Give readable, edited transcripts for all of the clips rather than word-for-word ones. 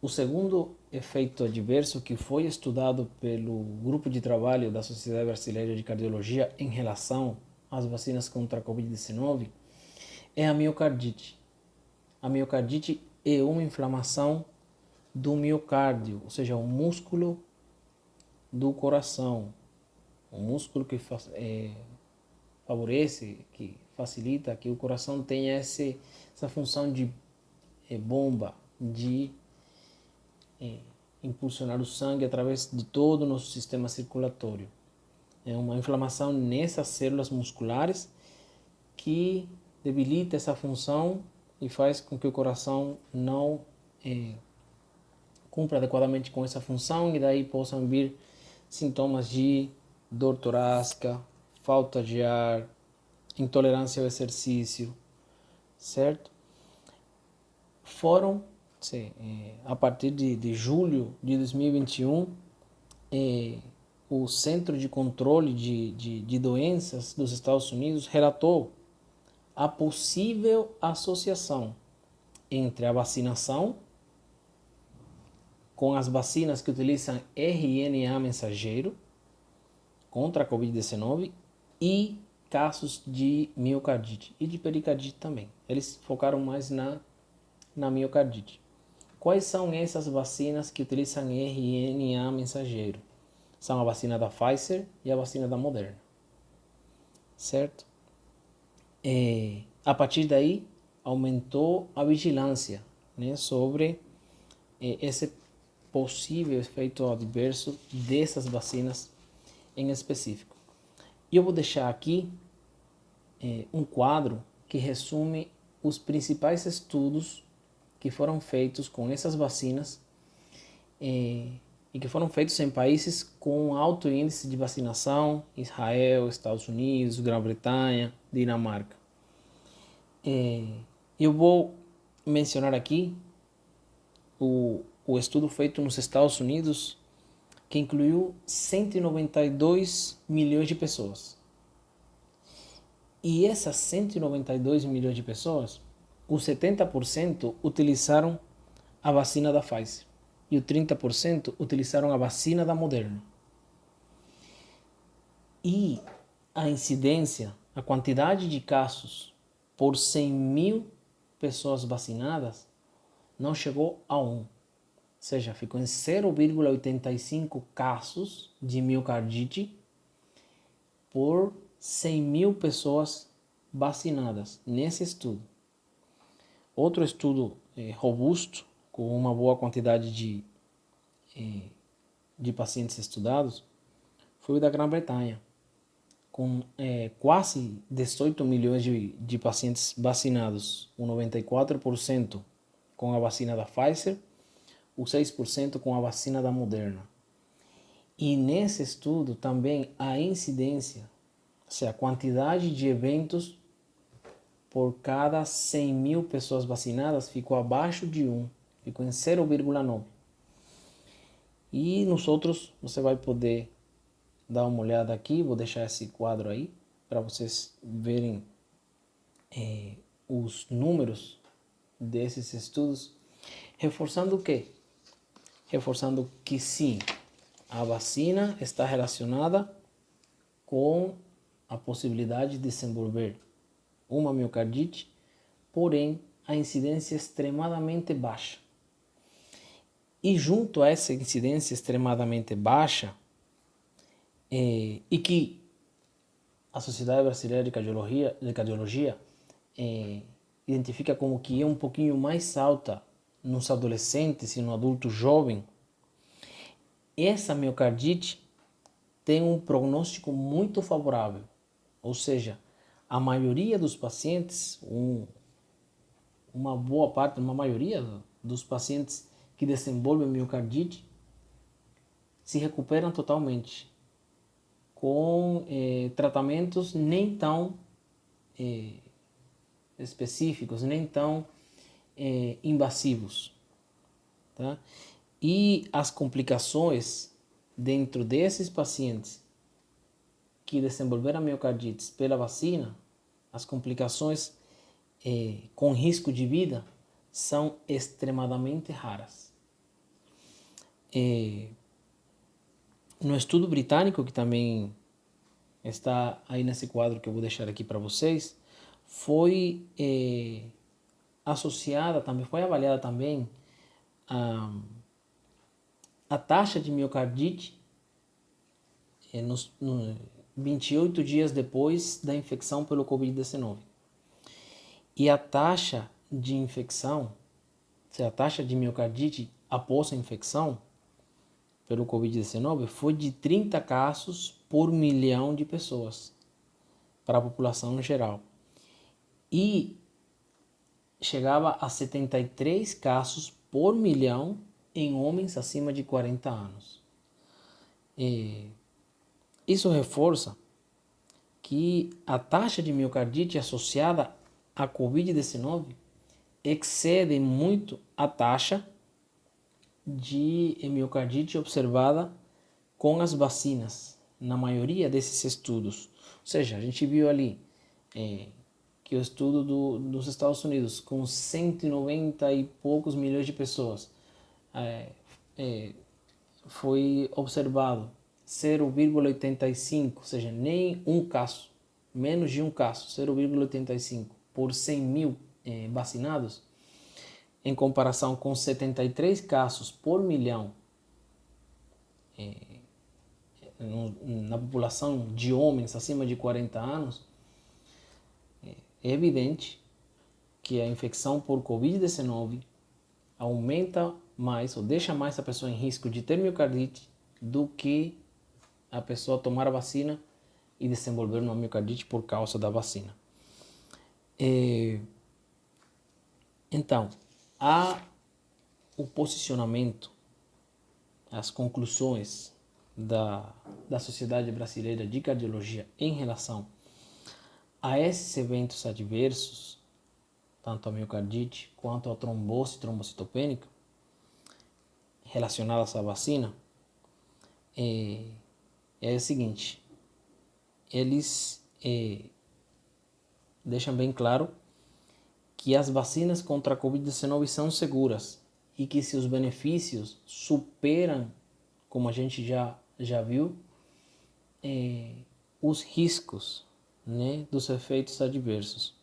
O segundo efeito adverso que foi estudado pelo grupo de trabalho da Sociedade Brasileira de Cardiologia em relação às vacinas contra a Covid-19 é a miocardite. A miocardite é uma inflamação do miocárdio, ou seja, o músculo do coração, o músculo que favorece, que facilita que o coração tenha essa função de bomba, de impulsionar o sangue através de todo o nosso sistema circulatório. É uma inflamação nessas células musculares que debilita essa função e faz com que o coração não cumpra adequadamente com essa função, e daí possam vir sintomas de dor torácica, falta de ar, intolerância ao exercício, certo? Foram, a partir de julho de 2021, o Centro de Controle de Doenças dos Estados Unidos relatou a possível associação entre a vacinação com as vacinas que utilizam RNA mensageiro contra a Covid-19 e casos de miocardite e de pericardite também. Eles focaram mais na miocardite. Quais são essas vacinas que utilizam RNA mensageiro? São a vacina da Pfizer e a vacina da Moderna, certo? A partir daí, aumentou a vigilância, né, sobre esse possível efeito adverso dessas vacinas em específico. E eu vou deixar aqui um quadro que resume os principais estudos que foram feitos com essas vacinas e que foram feitos em países com alto índice de vacinação: Israel, Estados Unidos, Grã-Bretanha, Dinamarca. Eu vou mencionar aqui o estudo feito nos Estados Unidos, que incluiu 192 milhões de pessoas. E essas 192 milhões de pessoas, os 70% utilizaram a vacina da Pfizer e o 30% utilizaram a vacina da Moderna. E a incidência, a quantidade de casos por 100 mil pessoas vacinadas não chegou a 1. Ou seja, ficou em 0,85 casos de miocardite por 100 mil pessoas vacinadas nesse estudo. Outro estudo robusto, com uma boa quantidade de pacientes estudados, foi o da Grã-Bretanha, com quase 18 milhões de pacientes vacinados, o 94% com a vacina da Pfizer, o 6% com a vacina da Moderna. E nesse estudo também a incidência, ou seja, a quantidade de eventos por cada 100 mil pessoas vacinadas ficou abaixo de 1, ficou em 0,9. E nos outros você vai poder dar uma olhada aqui, vou deixar esse quadro aí para vocês verem os números desses estudos, reforçando o quê? Reforçando que sim, a vacina está relacionada com a possibilidade de desenvolver uma miocardite, porém a incidência é extremamente baixa. E junto a essa incidência extremamente baixa, e que a Sociedade Brasileira de Cardiologia identifica como que é um pouquinho mais alta nos adolescentes e no adulto jovem, essa miocardite tem um prognóstico muito favorável. Ou seja, a maioria dos pacientes, uma maioria dos pacientes que desenvolvem miocardite se recuperam totalmente, com tratamentos nem tão específicos, nem tão invasivos, tá? E as complicações dentro desses pacientes que desenvolveram miocardites pela vacina, as complicações com risco de vida são extremadamente raras. no estudo britânico, que também está aí nesse quadro que eu vou deixar aqui para vocês, foi associada também, foi avaliada também a taxa de miocardite nos 28 dias depois da infecção pelo Covid-19. E a taxa de infecção, a taxa de miocardite após a infecção pelo Covid-19 foi de 30 casos por milhão de pessoas para a população em geral. E chegava a 73 casos por milhão em homens acima de 40 anos. Isso reforça que a taxa de miocardite associada à Covid-19 excede muito a taxa de miocardite observada com as vacinas, na maioria desses estudos. Ou seja, a gente viu ali que o estudo dos Estados Unidos, com 190 e poucos milhões de pessoas, foi observado 0,85, ou seja, nem um caso, menos de um caso, 0,85 por 100 mil vacinados, em comparação com 73 casos por milhão na população de homens acima de 40 anos, é evidente que a infecção por Covid-19 aumenta mais ou deixa mais a pessoa em risco de ter miocardite do que a pessoa tomar a vacina e desenvolver uma miocardite por causa da vacina. Então, o posicionamento, as conclusões da Sociedade Brasileira de Cardiologia em relação a esses eventos adversos, tanto a miocardite quanto a trombose trombocitopênica, relacionadas à vacina, é o seguinte: eles deixam bem claro que as vacinas contra a Covid-19 são seguras e que se os benefícios superam, como a gente já viu, os riscos, né, dos efeitos adversos.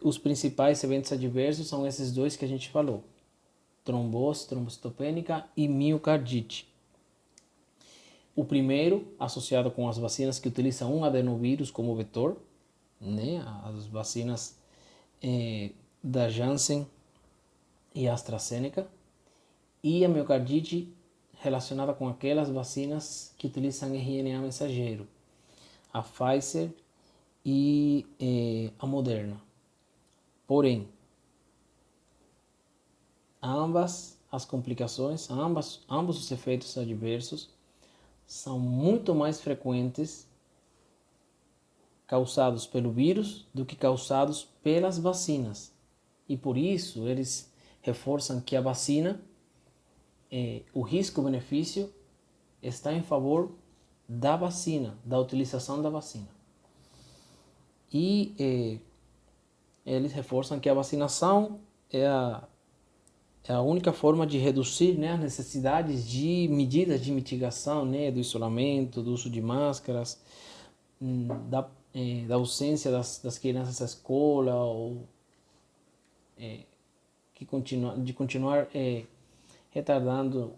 Os principais eventos adversos são esses dois que a gente falou: trombose trombocitopênica e miocardite. O primeiro, associado com as vacinas que utilizam um adenovírus como vetor, né, as vacinas da Janssen e AstraZeneca, e a miocardite relacionada com aquelas vacinas que utilizam RNA mensageiro, a Pfizer e a Moderna. Porém, ambas as complicações, ambos os efeitos adversos são muito mais frequentes causados pelo vírus do que causados pelas vacinas. E por isso eles reforçam que a vacina, o risco-benefício está em favor da vacina, da utilização da vacina. E eles reforçam que a vacinação é a única forma de reduzir, né, as necessidades de medidas de mitigação, né, do isolamento, do uso de máscaras, da ausência das crianças à escola, ou de continuar retardando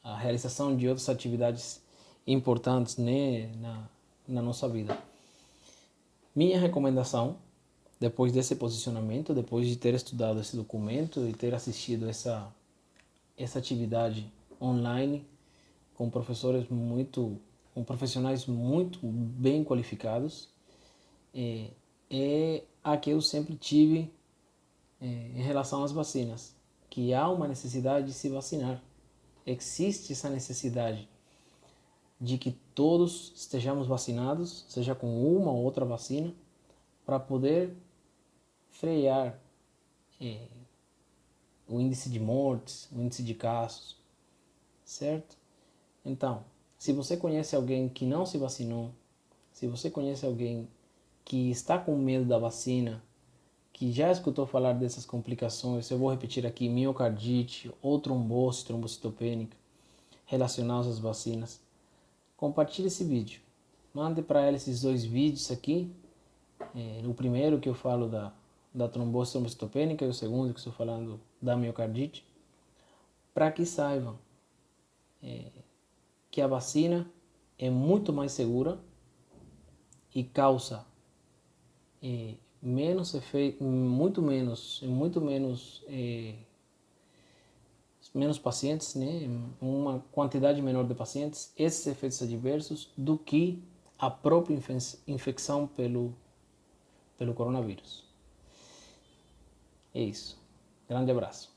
a realização de outras atividades importantes, né, na nossa vida. Minha recomendação, depois desse posicionamento, depois de ter estudado esse documento e ter assistido essa atividade online com professores com profissionais muito bem qualificados, é a que eu sempre tive em relação às vacinas, que há uma necessidade de se vacinar. Existe essa necessidade de que todos estejamos vacinados, seja com uma ou outra vacina, para poder frear o índice de mortes, o índice de casos, certo? Então, se você conhece alguém que não se vacinou, se você conhece alguém que está com medo da vacina, que já escutou falar dessas complicações, eu vou repetir aqui: miocardite ou trombose trombocitopênica relacionados às vacinas, compartilhe esse vídeo. Mande para ela esses 2 vídeos aqui. O primeiro que eu falo da trombose trombocitopênica e o segundo que estou falando da miocardite, para que saibam que a vacina é muito mais segura e causa menos efeito, menos pacientes, né? Uma quantidade menor de pacientes, esses efeitos adversos, do que a própria infecção pelo coronavírus. É isso. Grande abraço.